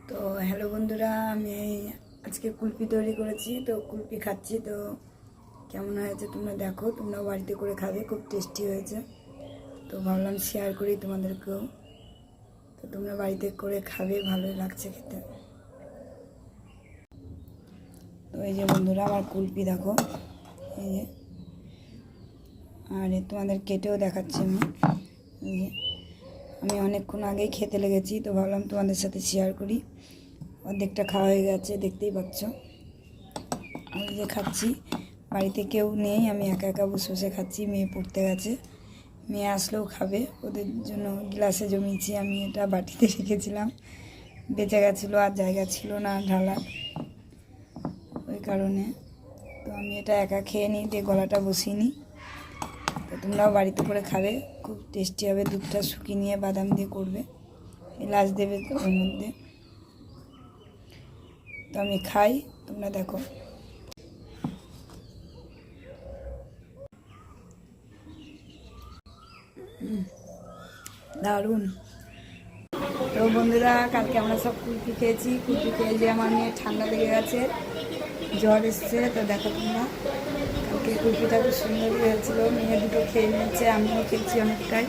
তো হ্যালো বন্ধুরা, আমি আজকে কুলপি তৈরি করেছি। তো কুলপি খাচ্ছি। তো কেমন হয়েছে তোমরা দেখো, তোমরা বাড়িতে করে খাবে, খুব টেস্টি হয়েছে। তো ভাবলাম শেয়ার করি তোমাদেরকেও। তো তোমরা বাড়িতে করে খাবে, ভালোই লাগছে খেতে। তো এই যে বন্ধুরা, আমার কুলপি দেখো, এই যে, আর তোমাদের কেটেও দেখাচ্ছি আমি। এই যে আমি অনেকক্ষণ আগেই খেতে লেগেছি, তো ভাবলাম তোমাদের সাথে শেয়ার করি। অর্ধেকটা খাওয়া হয়ে গেছে, দেখতেই পাচ্ছ। আমি যে খাচ্ছি, বাড়িতে কেউ নেই, আমি একা একা বসে বসে খাচ্ছি। মেয়ে পড়তে গেছে, মেয়ে আসলেও খাবে, ওদের জন্য গ্লাসে জমিয়েছি। আমি এটা বাটিতে রেখেছিলাম, বেঁচে গেছিলো, আর জায়গা ছিল না ঢালার, ওই কারণে। তো আমি এটা একা খেয়ে নিই, দিয়ে গলাটা বসিয়ে নিই। তো তোমরাও বাড়িতে করে খাবে, খুব টেস্টি হবে। দুধটা শুকিয়ে নিয়ে বাদাম দিয়ে করবে, এলাচ দেবে ওর মধ্যে। তো আমি খাই, তোমরা দেখো। দারুণ। তো বন্ধুরা, কালকে আমরা সব কুলপি খেয়েছি। কুলপি খেয়ে যে আমার মেয়ে ঠান্ডা লেগে গেছে, জ্বর এসছে। তো দেখো তোমরা, কালকে কুলপিটা খুব সুন্দর হয়েছিল। মেয়ে দুটো খেয়ে নিয়েছে, আমিও খেয়েছি অনেকটাই।